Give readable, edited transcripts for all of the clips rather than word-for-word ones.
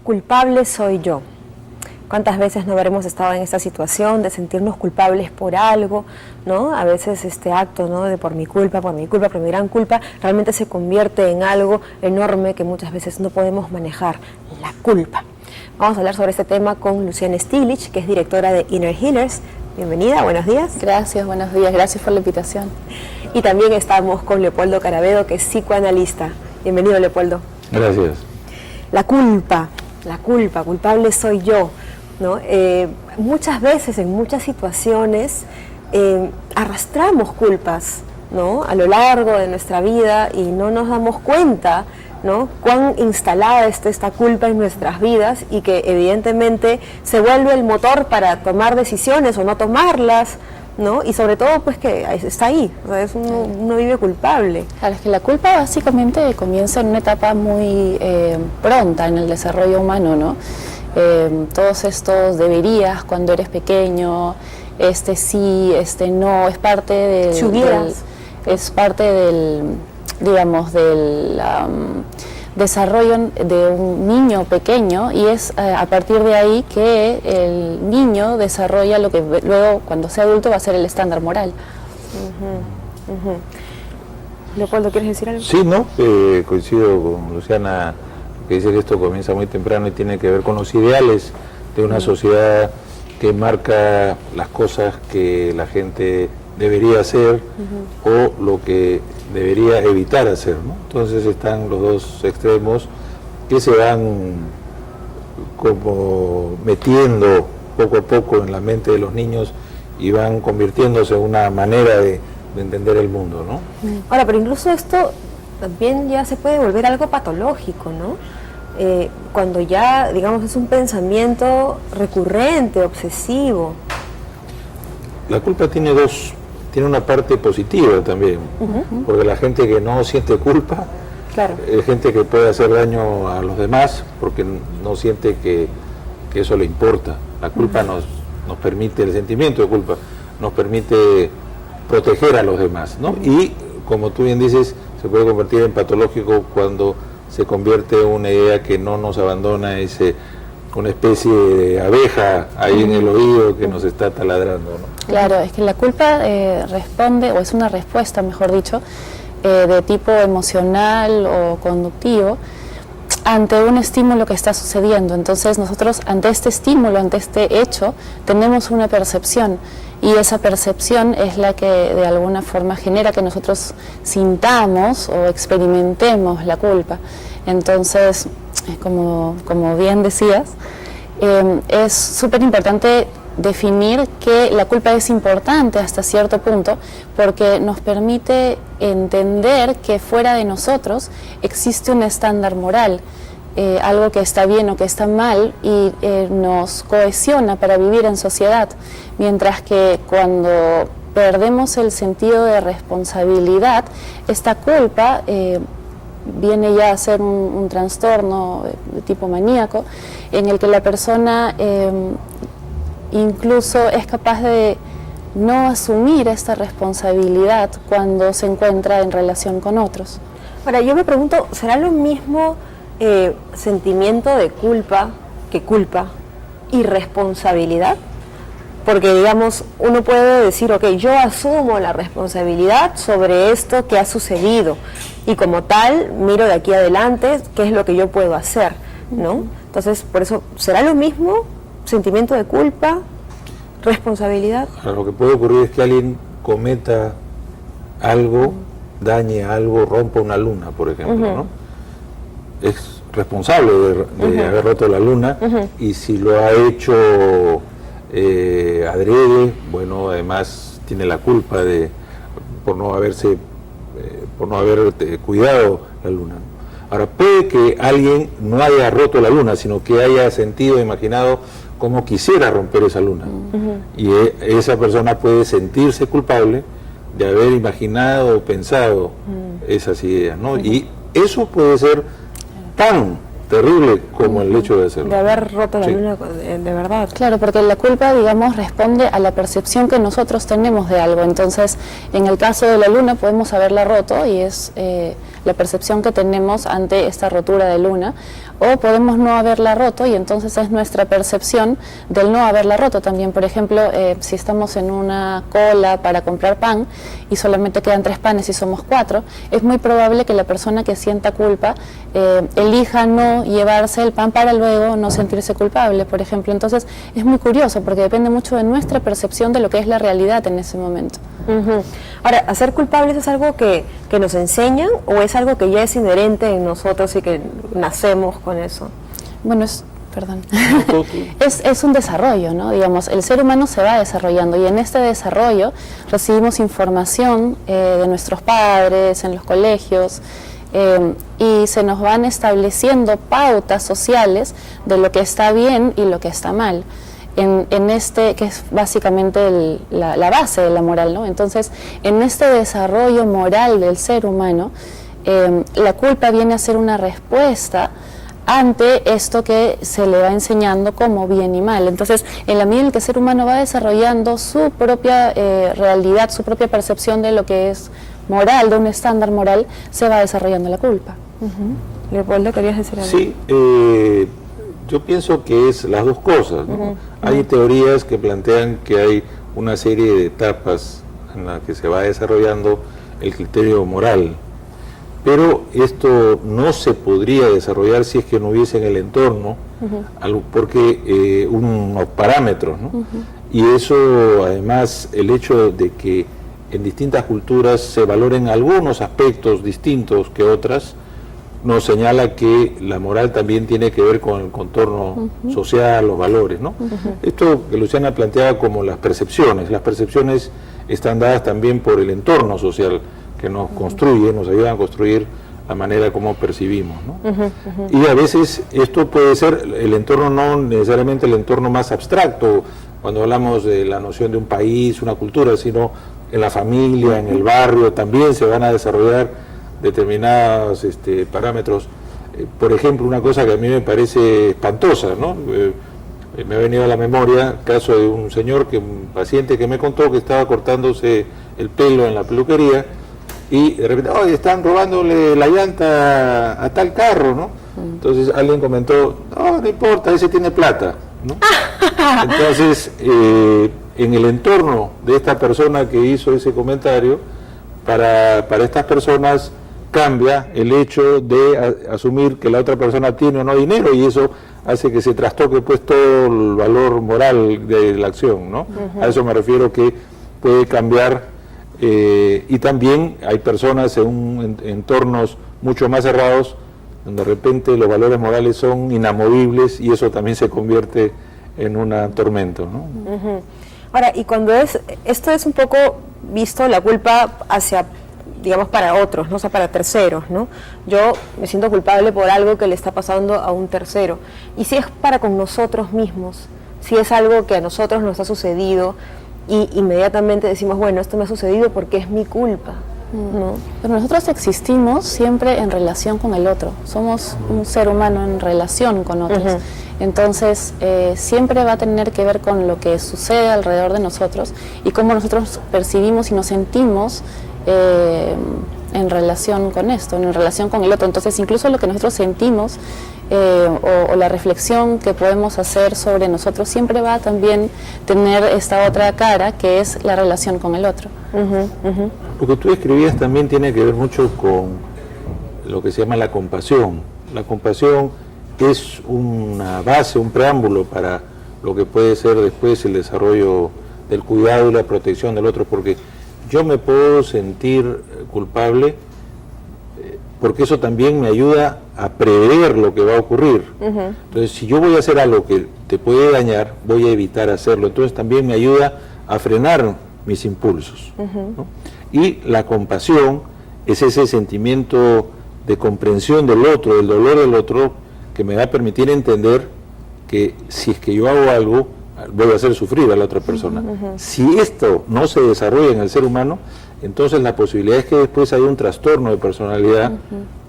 culpable soy yo. ¿Cuántas veces no habremos estado en esta situación de sentirnos culpables por algo, ¿no? A veces este acto, ¿no?, de por mi culpa, por mi gran culpa, realmente se convierte en algo enorme que muchas veces no podemos manejar, la culpa. Vamos a hablar sobre este tema con Luciana Stiglitz, que es directora de Inner Healers. Bienvenida, buenos días. Gracias, buenos días, gracias por la invitación. Y también estamos con Leopoldo Carabedo, que es psicoanalista. Bienvenido, Leopoldo. Gracias. La culpa, culpable soy yo, ¿no? Muchas veces, en muchas situaciones, arrastramos culpas, ¿no?, a lo largo de nuestra vida y no nos damos cuenta, ¿no?, cuán instalada está esta culpa en nuestras vidas y que evidentemente se vuelve el motor para tomar decisiones o no tomarlas, ¿no? Y sobre todo, pues, que está ahí, o sea, uno vive culpable. Claro, es que la culpa básicamente comienza en una etapa muy pronta en el desarrollo humano, ¿no? Todos estos deberías cuando eres pequeño, sí, no, es parte del digamos, del desarrollo de un niño pequeño, y es a partir de ahí que el niño desarrolla lo que luego, cuando sea adulto, va a ser el estándar moral. Leopoldo, ¿quieres decir algo? Sí, ¿no? Coincido con Luciana, que dice que esto comienza muy temprano y tiene que ver con los ideales de una sociedad que marca las cosas que la gente debería hacer o lo que debería evitar hacer, ¿no? Entonces están los dos extremos que se van como metiendo poco a poco en la mente de los niños y van convirtiéndose en una manera de entender el mundo, ¿no? Ahora, pero incluso esto también ya se puede volver algo patológico, ¿no? Cuando ya, digamos, es un pensamiento recurrente, obsesivo. La culpa tiene una parte positiva también, porque la gente que no siente culpa, claro, es gente que puede hacer daño a los demás porque no siente que eso le importa. La culpa nos permite, el sentimiento de culpa nos permite proteger a los demás, ¿no? Y como tú bien dices, se puede convertir en patológico cuando se convierte en una idea que no nos abandona, una especie de abeja ahí en el oído que nos está taladrando, ¿no? Claro, es que la culpa responde, o es una respuesta, mejor dicho, de tipo emocional o conductivo ante un estímulo que está sucediendo. Entonces nosotros, ante este estímulo, ante este hecho, tenemos una percepción, y esa percepción es la que de alguna forma genera que nosotros sintamos o experimentemos la culpa. Entonces, como bien decías, es súper importante definir que la culpa es importante hasta cierto punto, porque nos permite entender que fuera de nosotros existe un estándar moral, algo que está bien o que está mal, y nos cohesiona para vivir en sociedad, mientras que cuando perdemos el sentido de responsabilidad, esta culpa viene ya a ser un trastorno de tipo maníaco, en el que la persona incluso es capaz de no asumir esta responsabilidad cuando se encuentra en relación con otros. Ahora, yo me pregunto, ¿será lo mismo sentimiento de culpa que culpa y responsabilidad? Porque, digamos, uno puede decir, ok, yo asumo la responsabilidad sobre esto que ha sucedido y como tal miro de aquí adelante qué es lo que yo puedo hacer, ¿no? Entonces, por eso, ¿será lo mismo sentimiento de culpa, responsabilidad? Lo que puede ocurrir es que alguien cometa algo, dañe algo, rompa una luna, por ejemplo, ¿no? Es responsable de haber roto la luna, y si lo ha hecho adrede, bueno, además tiene la culpa por no haber cuidado la luna. Ahora, puede que alguien no haya roto la luna, sino que haya sentido, imaginado cómo quisiera romper esa luna. Y esa persona puede sentirse culpable de haber imaginado o pensado esas ideas, ¿no? Y eso puede ser tan terrible como el hecho de hacerlo. De haber roto la luna de verdad. Claro, porque la culpa, digamos, responde a la percepción que nosotros tenemos de algo. Entonces, en el caso de la luna podemos haberla roto y es la percepción que tenemos ante esta rotura de luna. o podemos no haberla roto y entonces es nuestra percepción del no haberla roto también. Por ejemplo, si estamos en una cola para comprar pan y solamente quedan 3 panes y somos 4, es muy probable que la persona que sienta culpa elija no llevarse el pan para luego no sentirse culpable, por ejemplo. Entonces es muy curioso porque depende mucho de nuestra percepción de lo que es la realidad en ese momento. Ahora, ¿hacer culpables es algo que nos enseñan o es algo que ya es inherente en nosotros y que nacemos con eso? Bueno, es un desarrollo, ¿no? Digamos, el ser humano se va desarrollando y en este desarrollo recibimos información de nuestros padres, en los colegios, y se nos van estableciendo pautas sociales de lo que está bien y lo que está mal. En este, que es básicamente la base de la moral, ¿no? Entonces, en este desarrollo moral del ser humano, la culpa viene a ser una respuesta ante esto que se le va enseñando como bien y mal. Entonces, en la medida en que el ser humano va desarrollando su propia realidad, su propia percepción de lo que es moral, de un estándar moral, se va desarrollando la culpa. Leopoldo, ¿querías decir algo? Sí, yo pienso que es las dos cosas, ¿no? Hay teorías que plantean que hay una serie de etapas en las que se va desarrollando el criterio moral, pero esto no se podría desarrollar si es que no hubiese en el entorno, porque unos parámetros, ¿no? Y eso, además, el hecho de que en distintas culturas se valoren algunos aspectos distintos que otras, nos señala que la moral también tiene que ver con el contorno social, los valores, ¿no? Esto que Luciana planteaba como las percepciones están dadas también por el entorno social que nos construye, nos ayuda a construir la manera como percibimos, ¿no? Y a veces esto puede ser el entorno, no necesariamente el entorno más abstracto, cuando hablamos de la noción de un país, una cultura, sino en la familia, en el barrio, también se van a desarrollar determinados parámetros. Por ejemplo, una cosa que a mí me parece espantosa, ¿no? Me ha venido a la memoria el caso de un señor, un paciente que me contó que estaba cortándose el pelo en la peluquería y de repente, ¡ay, están robándole la llanta a tal carro!, ¿no? Entonces alguien comentó, no importa, ese tiene plata, ¿no? Entonces, en el entorno de esta persona que hizo ese comentario, para estas personas cambia el hecho de asumir que la otra persona tiene o no dinero, y eso hace que se trastoque pues todo el valor moral de la acción, ¿no? A eso me refiero, que puede cambiar, y también hay personas en entornos mucho más cerrados donde de repente los valores morales son inamovibles y eso también se convierte en un tormento, ¿no? Ahora, y cuando esto es un poco visto la culpa hacia, digamos, para otros, ¿no? O sea, para terceros, ¿no? Yo me siento culpable por algo que le está pasando a un tercero. Y si es para con nosotros mismos, si es algo que a nosotros nos ha sucedido y inmediatamente decimos, bueno, esto me ha sucedido porque es mi culpa, ¿no? Pero nosotros existimos siempre en relación con el otro. Somos un ser humano en relación con otros. Entonces, siempre va a tener que ver con lo que sucede alrededor de nosotros y cómo nosotros percibimos y nos sentimos en relación con esto, en relación con el otro. Entonces, incluso lo que nosotros sentimos o la reflexión que podemos hacer sobre nosotros siempre va a también tener esta otra cara, que es la relación con el otro. Lo que tú escribías también tiene que ver mucho con lo que se llama la compasión. La compasión es una base, un preámbulo para lo que puede ser después el desarrollo del cuidado y la protección del otro, porque yo me puedo sentir culpable porque eso también me ayuda a prever lo que va a ocurrir. Entonces, si yo voy a hacer algo que te puede dañar, voy a evitar hacerlo. Entonces también me ayuda a frenar mis impulsos, ¿no? Y la compasión es ese sentimiento de comprensión del otro, del dolor del otro, que me va a permitir entender que si es que yo hago algo, voy a hacer sufrir a la otra persona. Si esto no se desarrolla en el ser humano, entonces la posibilidad es que después haya un trastorno de personalidad,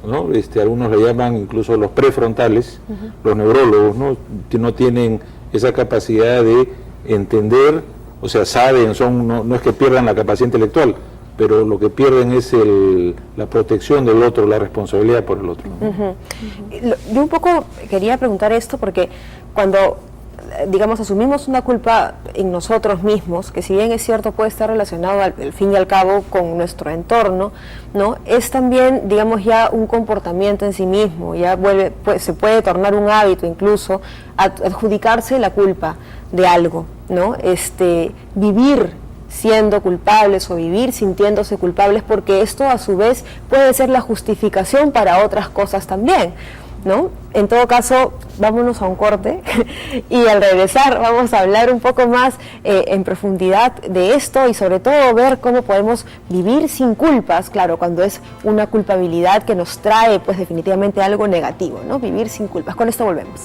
¿no? Algunos le llaman incluso los prefrontales, los neurólogos, ¿no? No tienen esa capacidad de entender, o sea, saben, no es que pierdan la capacidad intelectual, pero lo que pierden es la protección del otro, la responsabilidad por el otro. Yo un poco quería preguntar esto porque cuando, digamos, asumimos una culpa en nosotros mismos, que si bien es cierto puede estar relacionado al fin y al cabo con nuestro entorno, ¿no? Es también, digamos, ya un comportamiento en sí mismo, ya se puede tornar un hábito incluso, adjudicarse la culpa de algo, ¿no? Vivir siendo culpables o vivir sintiéndose culpables, porque esto a su vez puede ser la justificación para otras cosas también, ¿no? En todo caso, vámonos a un corte y al regresar vamos a hablar un poco más en profundidad de esto y sobre todo ver cómo podemos vivir sin culpas, claro, cuando es una culpabilidad que nos trae pues definitivamente algo negativo, ¿no? Vivir sin culpas. Con esto volvemos.